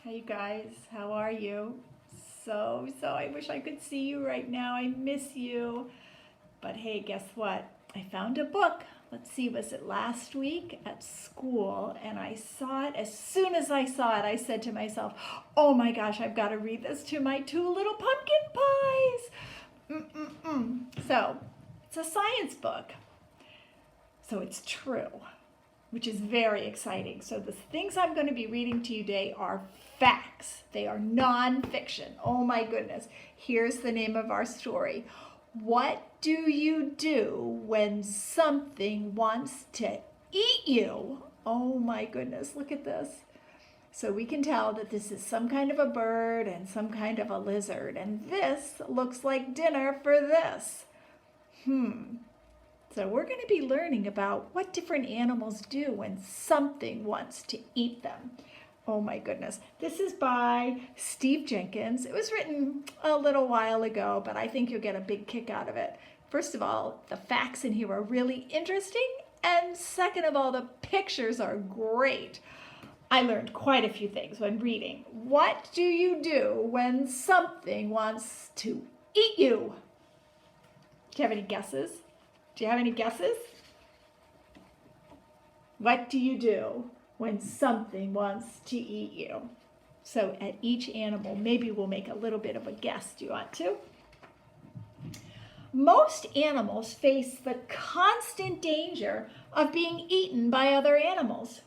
Hey guys, how are you? So I wish I could see you right now. I miss you. But hey, guess what? I found a book. Let's see, was it last week at school? And I saw it. As soon as I saw it, I said to myself, oh my gosh, I've got to read this to my two little pumpkin pies. So, it's a science book. So it's true, which is very exciting. So the things I'm going to be reading to you today are facts. They are nonfiction. Oh my goodness. Here's the name of our story. What do you do when something wants to eat you? Oh my goodness, look at this. So we can tell that this is some kind of a bird and some kind of a lizard. And this looks like dinner for this. So we're going to be learning about what different animals do when something wants to eat them. Oh my goodness. This is by Steve Jenkins. It was written a little while ago, but I think you'll get a big kick out of it. First of all, the facts in here are really interesting. And second of all, the pictures are great. I learned quite a few things when reading. What do you do when something wants to eat you? Do you have any guesses? Do you have any guesses? What do you do when something wants to eat you? So at each animal, maybe we'll make a little bit of a guess. Do you want to? Most animals face the constant danger of being eaten by other animals.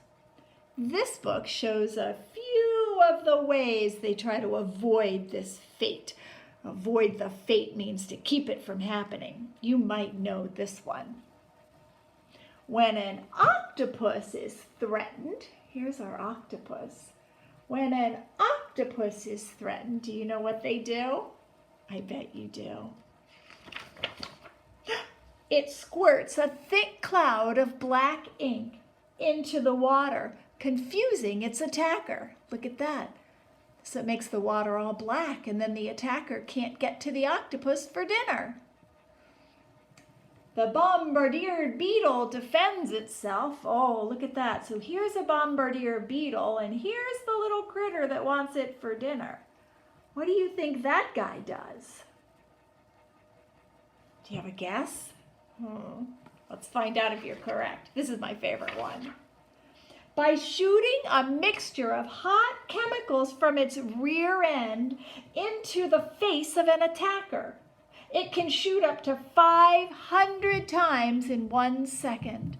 This book shows a few of the ways they try to avoid this fate. Avoid the fate means to keep it from happening. You might know this one. When an octopus is threatened, here's our octopus. When an octopus is threatened, do you know what they do? I bet you do. It squirts a thick cloud of black ink into the water, confusing its attacker. Look at that. So it makes the water all black, and then the attacker can't get to the octopus for dinner. The bombardier beetle defends itself. Oh, look at that. So here's a bombardier beetle, and here's the little critter that wants it for dinner. What do you think that guy does? Do you have a guess? Let's find out if you're correct. This is my favorite one. By shooting a mixture of hot chemicals from its rear end into the face of an attacker. It can shoot up to 500 times in 1 second.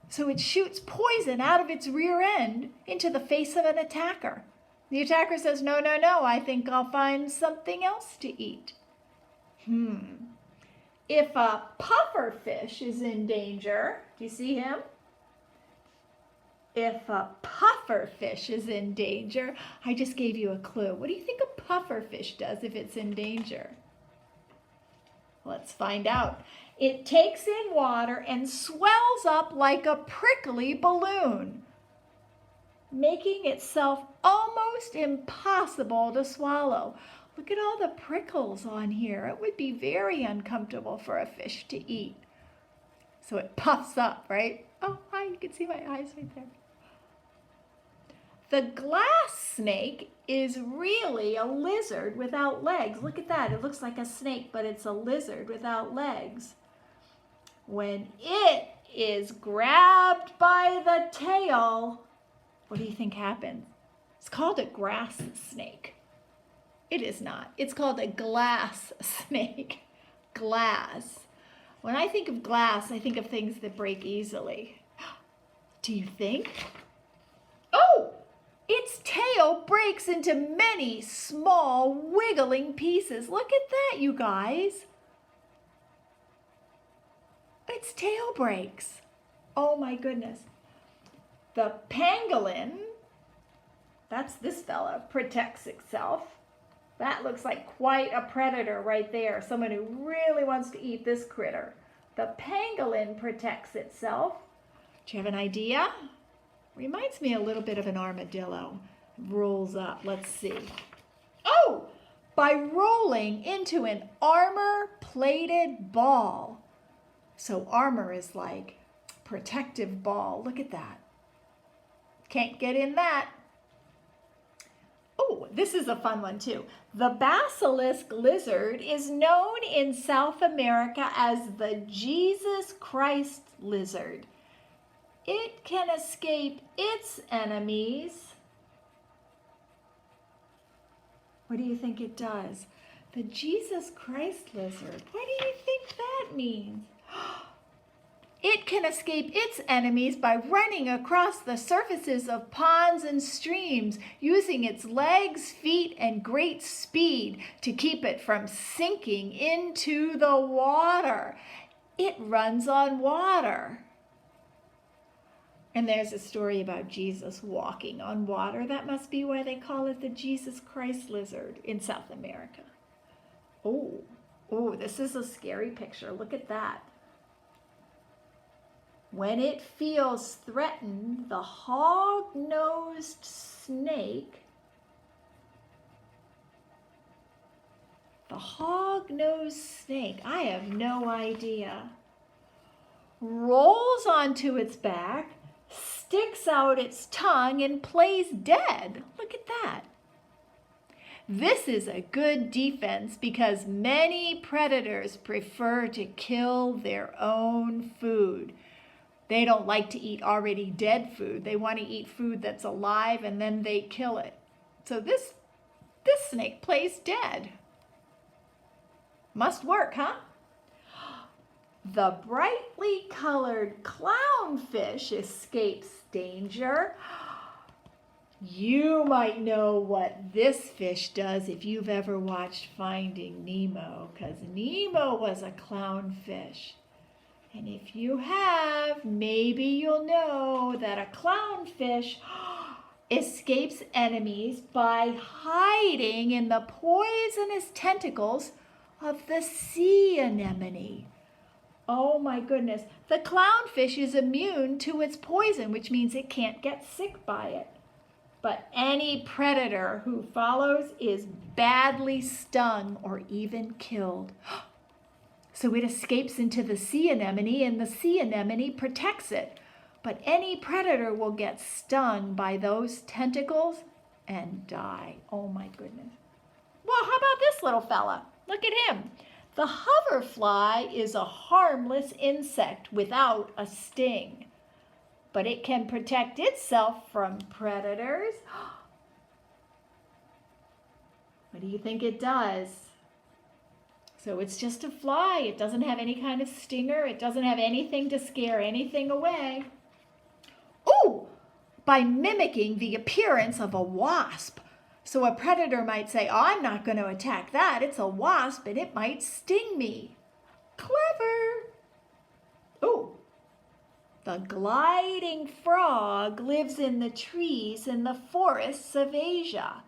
So it shoots poison out of its rear end into the face of an attacker. The attacker says, no, I think I'll find something else to eat. If a puffer fish is in danger, do you see him? If a puffer fish is in danger, I just gave you a clue. What do you think a puffer fish does if it's in danger? Let's find out. It takes in water and swells up like a prickly balloon, making itself almost impossible to swallow. Look at all the prickles on here. It would be very uncomfortable for a fish to eat. So it puffs up, right? Oh, hi, you can see my eyes right there. The glass snake is really a lizard without legs. Look at that. It looks like a snake, but it's a lizard without legs. When it is grabbed by the tail, what do you think happens? It's called a grass snake. It is not. It's called a glass snake. Glass. When I think of glass, I think of things that break easily. Do you think? Oh! Its tail breaks into many small wiggling pieces. Look at that, you guys. Its tail breaks. Oh my goodness. The pangolin, that's this fella, protects itself. That looks like quite a predator right there. Someone who really wants to eat this critter. The pangolin protects itself. Do you have an idea? Reminds me a little bit of an armadillo. Rolls up. Let's see. Oh! By rolling into an armor-plated ball. So armor is like protective ball. Look at that. Can't get in that. this is a fun one too. The basilisk lizard is known in South America as the Jesus Christ lizard. It can escape its enemies. What do you think it does? The Jesus Christ lizard. What do you think that means? It can escape its enemies by running across the surfaces of ponds and streams, using its legs, feet, and great speed to keep it from sinking into the water. It runs on water. And there's a story about Jesus walking on water. That must be why they call it the Jesus Christ lizard in South America. Oh, this is a scary picture. Look at that. When it feels threatened, the hog-nosed snake, I have no idea, rolls onto its back, sticks out its tongue, and plays dead. Look at that. This is a good defense because many predators prefer to kill their own food. They don't like to eat already dead food. They want to eat food that's alive and then they kill it. So this snake plays dead. Must work, huh? The brightly colored clownfish escapes danger. You might know what this fish does if you've ever watched Finding Nemo, because Nemo was a clownfish. And if you have, maybe you'll know that a clownfish escapes enemies by hiding in the poisonous tentacles of the sea anemone. Oh my goodness. The clownfish is immune to its poison, which means it can't get sick by it. But any predator who follows is badly stung or even killed. So it escapes into the sea anemone, and the sea anemone protects it. But any predator will get stung by those tentacles and die. Oh my goodness. Well, how about this little fella? Look at him. The hoverfly is a harmless insect without a sting, but it can protect itself from predators. What do you think it does? So it's just a fly. It doesn't have any kind of stinger. It doesn't have anything to scare anything away. Oh, by mimicking the appearance of a wasp. So a predator might say, oh, I'm not going to attack that. It's a wasp and it might sting me. Clever. Oh, the gliding frog lives in the trees in the forests of Asia.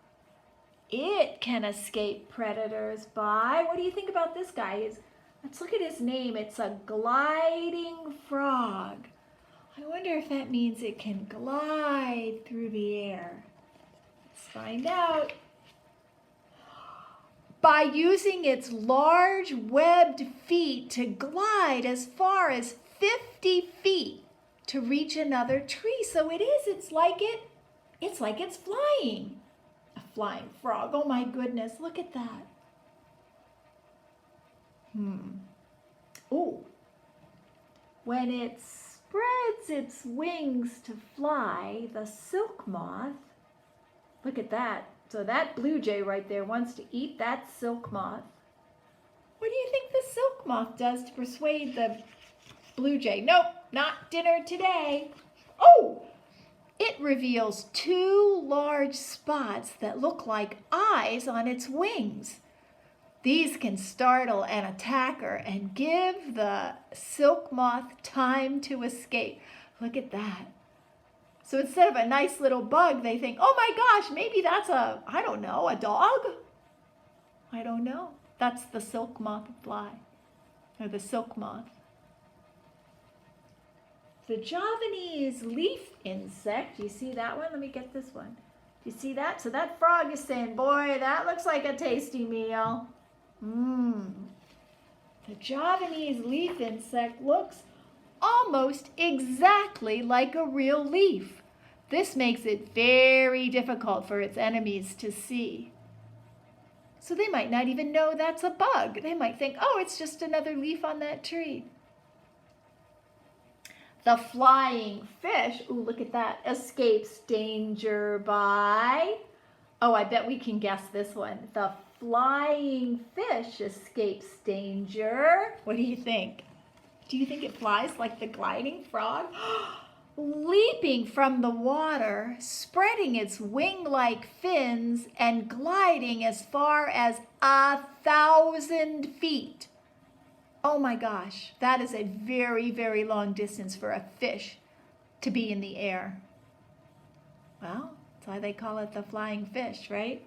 It can escape predators by, what do you think about this guy? Let's look at his name. It's a gliding frog. I wonder if that means it can glide through the air. Let's find out. By using its large webbed feet to glide as far as 50 feet to reach another tree. So it's like it's flying. A flying frog. Oh my goodness, look at that. Oh, when it spreads its wings to fly, the silk moth, look at that. So that blue jay right there wants to eat that silk moth. What do you think the silk moth does to persuade the blue jay? Nope, not dinner today. Oh, it reveals 2 large spots that look like eyes on its wings. These can startle an attacker and give the silk moth time to escape. Look at that. So instead of a nice little bug, they think, oh my gosh, maybe that's a dog? I don't know. That's the silk moth fly, or the silk moth. The Javanese leaf insect, you see that one? Let me get this one. Do you see that? So that frog is saying, boy, that looks like a tasty meal. The Javanese leaf insect looks almost exactly like a real leaf. This makes it very difficult for its enemies to see. So they might not even know that's a bug. They might think, oh, it's just another leaf on that tree. The flying fish, ooh, look at that, escapes danger by, oh, I bet we can guess this one. The flying fish escapes danger. What do you think? Do you think it flies like the gliding frog? Leaping from the water, spreading its wing-like fins, and gliding as far as 1,000 feet. Oh my gosh, that is a very, very long distance for a fish to be in the air. Well, that's why they call it the flying fish, right?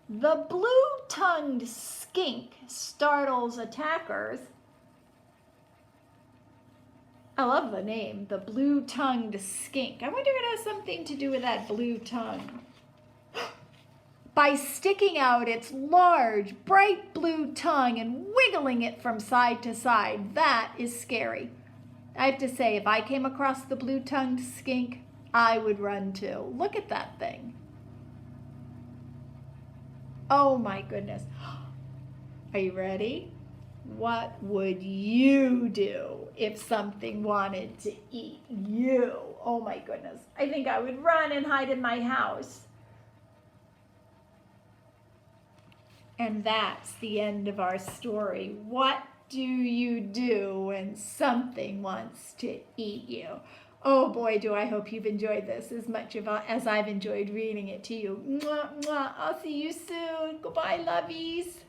The blue-tongued skink startles attackers. I love the name, the blue-tongued skink. I wonder if it has something to do with that blue tongue. By sticking out its large, bright blue tongue and wiggling it from side to side. That is scary. I have to say, if I came across the blue-tongued skink, I would run too. Look at that thing. Oh my goodness. Are you ready? What would you do if something wanted to eat you? Oh my goodness. I think I would run and hide in my house. And that's the end of our story. What do you do when something wants to eat you? Oh boy, do I hope you've enjoyed this as much as I've enjoyed reading it to you. Mwah, mwah. I'll see you soon. Goodbye, lovies.